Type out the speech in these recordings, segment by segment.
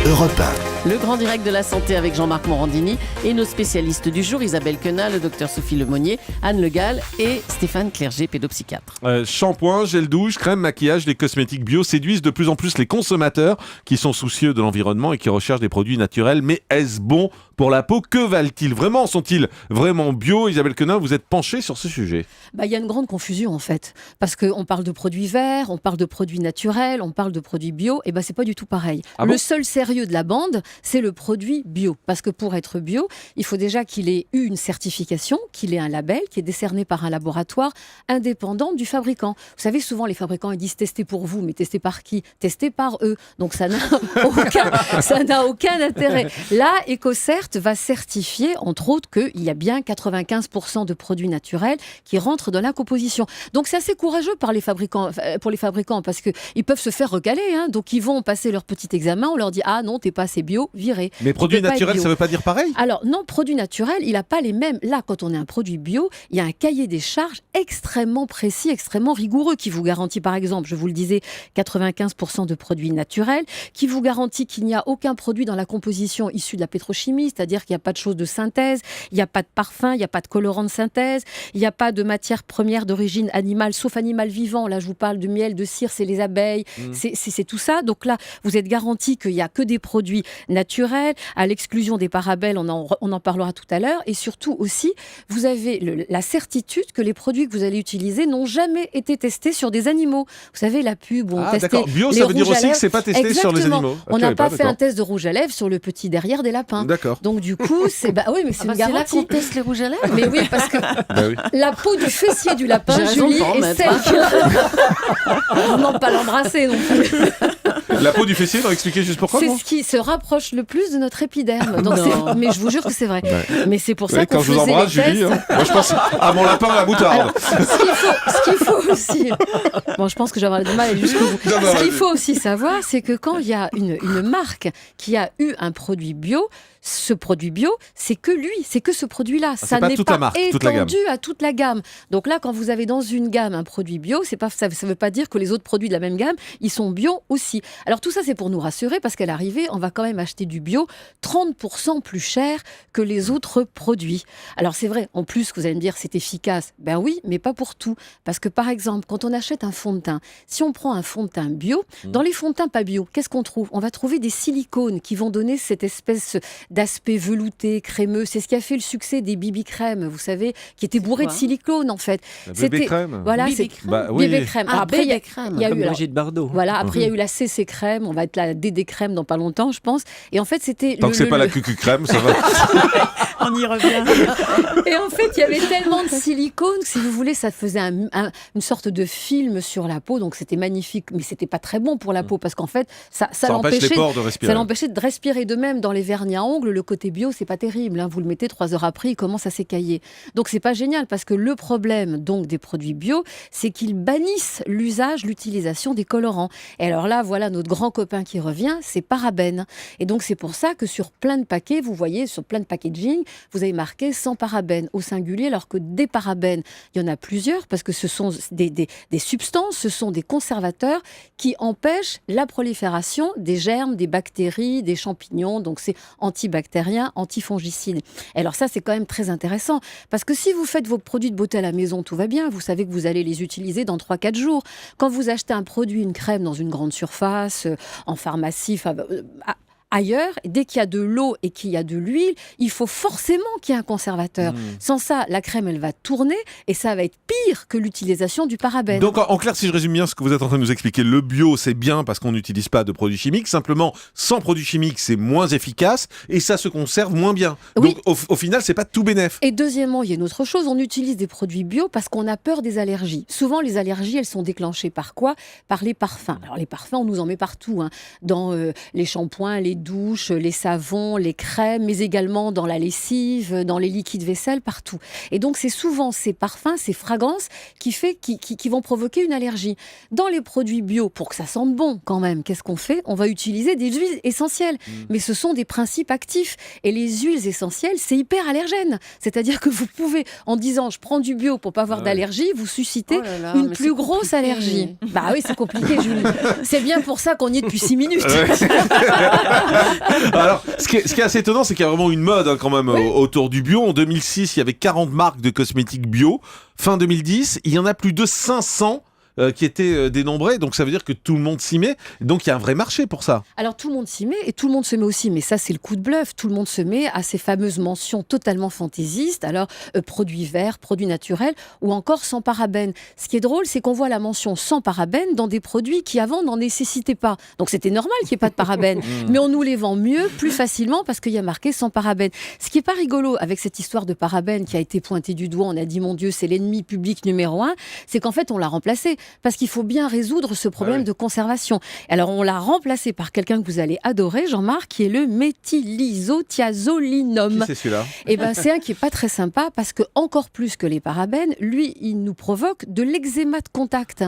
Europe 1. Le grand direct de la santé avec Jean-Marc Morandini et nos spécialistes du jour, Isabelle Quenat, le docteur Sophie Lemonnier, Anne Le Gall et Stéphane Clerget, pédopsychiatre. Shampoing, gel douche, crème, maquillage, les cosmétiques bio séduisent de plus en plus les consommateurs qui sont soucieux de l'environnement et qui recherchent des produits naturels. Mais est-ce bon pour la peau? Que valent-ils vraiment? Sont-ils vraiment bio? Isabelle Quenat, vous êtes penchée sur ce sujet. Il y a une grande confusion en fait, parce qu'on parle de produits verts, on parle de produits naturels, on parle de produits bio, et c'est pas du tout pareil. Le seul sérieux de la bande, c'est le produit bio, parce que pour être bio, il faut déjà qu'il ait eu une certification, qu'il ait un label qui est décerné par un laboratoire indépendant du fabricant. Vous savez, souvent les fabricants ils disent tester pour vous, mais tester par qui? Tester par eux. Donc ça n'a aucun intérêt. Là, EcoCert va certifier, entre autres, qu'il y a bien 95% de produits naturels qui rentrent dans la composition. Donc c'est assez courageux pour les fabricants, parce qu'ils peuvent se faire recaler. Donc ils vont passer leur petit examen, on leur dit « Ah non, t'es pas assez bio, viré ». Mais produit naturel, ça veut pas dire pareil? Alors non, produit naturel, il n'a pas les mêmes. Là, quand on est un produit bio, il y a un cahier des charges extrêmement précis, extrêmement rigoureux, qui vous garantit, par exemple, je vous le disais, 95% de produits naturels, qui vous garantit qu'il n'y a aucun produit dans la composition issu de la pétrochimie, c'est-à-dire qu'il n'y a pas de choses de synthèse, il n'y a pas de parfum, il n'y a pas de colorant de synthèse, il n'y a pas de matière première d'origine animale, sauf animal vivant. Là, je vous parle de miel, de cire, c'est les abeilles, c'est tout ça. Donc là, vous êtes garanti qu'il n'y a que des produits naturels, à l'exclusion des parabènes, on en parlera tout à l'heure. Et surtout aussi, vous avez la certitude que les produits que vous allez utiliser n'ont jamais été testés sur des animaux. Vous savez, la pub où on testait d'accord. Bio, les ça veut dire rouges à aussi que lèvres. c'est pas testé sur les animaux. On n'a pas fait un test de rouge à lèvres sur le petit derrière des lapins. D'accord. Donc du coup, c'est oui, mais c'est une garantie. C'est là qu'on teste les rouges à lèvres. Mais oui, parce que la peau du fessier du lapin, J'ai raison Julie, de t'en est remettre. celle non, pas l'embrasser non plus. La peau du fessier, expliquez juste pourquoi. C'est ce qui se rapproche le plus de notre épiderme. Donc mais je vous jure que c'est vrai. Ouais. Mais c'est pour ça qu'on quand je vous faisait embrasse, les tests. Julie, moi je pense à mon lapin à la moutarde. Alors, ce qu'il faut aussi, je pense que j'aurai du mal à aller jusqu'au bout. Ce qu'il faut aussi savoir, c'est que quand il y a une marque qui a eu un produit bio, ce produit bio, c'est que lui, c'est que ce produit-là. Ça pas n'est toute pas la marque, toute la gamme. étendu à toute la gamme. Donc là, quand vous avez dans une gamme un produit bio, ça ne veut pas dire que les autres produits de la même gamme, ils sont bio aussi. Alors tout ça, c'est pour nous rassurer, parce qu'à l'arrivée, on va quand même acheter du bio 30% plus cher que les autres produits. Alors c'est vrai, en plus, que vous allez me dire, c'est efficace. Ben oui, mais pas pour tout. Parce que par exemple, quand on achète un fond de teint, si on prend un fond de teint bio, dans les fonds de teint pas bio, qu'est-ce qu'on trouve? On va trouver des silicones qui vont donner cette espèce d'aspect velouté, crémeux. C'est ce qui a fait le succès des BB crèmes, vous savez, qui étaient bourrés de silicone en fait. Bébé crème. Voilà, BB c'est crème. bébé crème. Après, il y a eu Brigitte Bardot. Voilà, après il y a eu la CC crème, on va être la DD crème dans pas longtemps, je pense. Et en fait, c'était Tant que c'est pas la cucu crème, ça va. On y revient. Et en fait, il y avait tellement de silicone que, si vous voulez, ça faisait une sorte de film sur la peau. Donc, c'était magnifique, mais c'était pas très bon pour la peau, parce qu'en fait, ça empêche les l'empêchait pores de respirer. Ça l'empêchait de respirer. De même, dans les vernis à ongles, le côté bio, c'est pas terrible. Vous le mettez 3 heures après, il commence à s'écailler. Donc, c'est pas génial, parce que le problème donc des produits bio, c'est qu'ils bannissent l'utilisation des colorants. Et alors là, voilà notre grand copain qui revient, c'est parabènes. Et donc, c'est pour ça que sur plein de paquets, vous voyez, sur plein de packaging, vous avez marqué sans parabènes au singulier, alors que des parabènes, il y en a plusieurs, parce que ce sont des substances, ce sont des conservateurs qui empêchent la prolifération des germes, des bactéries, des champignons. Donc c'est antibactérien, antifongicide. Et alors ça, c'est quand même très intéressant, parce que si vous faites vos produits de beauté à la maison, tout va bien, vous savez que vous allez les utiliser dans 3-4 jours. Quand vous achetez un produit, une crème dans une grande surface, en pharmacie, ailleurs, dès qu'il y a de l'eau et qu'il y a de l'huile, il faut forcément qu'il y ait un conservateur. Sans ça, la crème, elle va tourner et ça va être pire que l'utilisation du parabène. Donc en clair, si je résume bien ce que vous êtes en train de nous expliquer, le bio, c'est bien parce qu'on n'utilise pas de produits chimiques. Simplement, sans produits chimiques, c'est moins efficace et ça se conserve moins bien. Oui. Donc au final, c'est pas tout bénef. Et deuxièmement, il y a une autre chose, on utilise des produits bio parce qu'on a peur des allergies. Souvent, les allergies, elles sont déclenchées par quoi? Par les parfums. Alors les parfums, on nous en met partout, dans les shampoings, les douches, les savons, les crèmes, mais également dans la lessive, dans les liquides vaisselle, partout. Et donc, c'est souvent ces parfums, ces fragrances qui vont provoquer une allergie. Dans les produits bio, pour que ça sente bon quand même, qu'est-ce qu'on fait? On va utiliser des huiles essentielles. Mais ce sont des principes actifs. Et les huiles essentielles, c'est hyper allergène. C'est-à-dire que vous pouvez, en disant je prends du bio pour pas avoir d'allergie, vous suscitez une plus grosse allergie. Bah oui, c'est compliqué, Julie. C'est bien pour ça qu'on y est depuis 6 minutes. Alors, ce qui est assez étonnant, c'est qu'il y a vraiment une mode quand même autour du bio. En 2006, il y avait 40 marques de cosmétiques bio. Fin 2010, il y en a plus de 500 qui étaient dénombrés. Donc ça veut dire que tout le monde s'y met. Donc il y a un vrai marché pour ça. Alors tout le monde s'y met et tout le monde se met aussi, mais ça c'est le coup de bluff, tout le monde se met à ces fameuses mentions totalement fantaisistes, alors produits verts, produits naturels ou encore sans parabènes. Ce qui est drôle, c'est qu'on voit la mention sans parabènes dans des produits qui avant n'en nécessitaient pas. Donc c'était normal qu'il n'y ait pas de parabènes, mais on nous les vend mieux, plus facilement parce qu'il y a marqué sans parabènes. Ce qui n'est pas rigolo avec cette histoire de parabènes qui a été pointée du doigt, on a dit mon Dieu c'est l'ennemi public numéro 1, c'est qu'en fait on l'a remplacé. Parce qu'il faut bien résoudre ce problème de conservation. Alors, on l'a remplacé par quelqu'un que vous allez adorer, Jean-Marc, qui est le méthylisothiazolinum. Qui c'est celui-là ? Eh ben, c'est un qui est pas très sympa parce que, encore plus que les parabènes, lui, il nous provoque de l'eczéma de contact.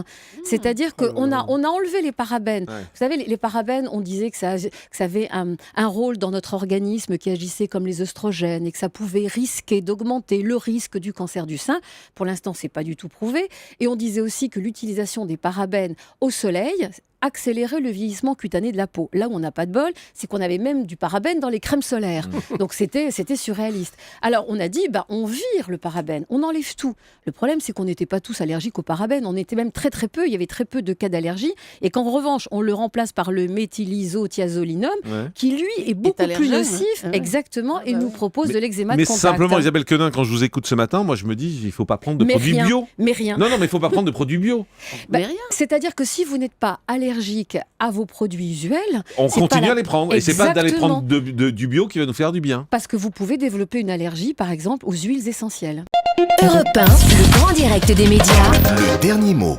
C'est-à-dire qu'on a enlevé les parabènes. Ouais. Vous savez, les parabènes, on disait que ça avait un rôle dans notre organisme qui agissait comme les œstrogènes et que ça pouvait risquer d'augmenter le risque du cancer du sein. Pour l'instant, c'est pas du tout prouvé. Et on disait aussi que l'utilisation des parabènes au soleil accélérer le vieillissement cutané de la peau. Là où on n'a pas de bol, c'est qu'on avait même du parabène dans les crèmes solaires. Donc c'était surréaliste. Alors on a dit, on vire le parabène, on enlève tout. Le problème, c'est qu'on n'était pas tous allergiques au parabène. On était même très très peu, il y avait très peu de cas d'allergie. Et qu'en revanche, on le remplace par le méthylisothiazolinum, qui lui est beaucoup plus nocif, exactement, et nous propose de l'eczéma de contact. Mais simplement, Isabelle Quenin, quand je vous écoute ce matin, moi je me dis, il ne faut pas prendre de produits bio. Mais rien. Non, mais il ne faut pas prendre de produits bio. Mais rien. C'est-à-dire que si vous n'êtes pas allergique à vos produits usuels, on continue à les prendre. Exactement. Et c'est pas d'aller prendre du bio qui va nous faire du bien. Parce que vous pouvez développer une allergie, par exemple, aux huiles essentielles. Europe 1, le grand direct des médias. Le dernier mot.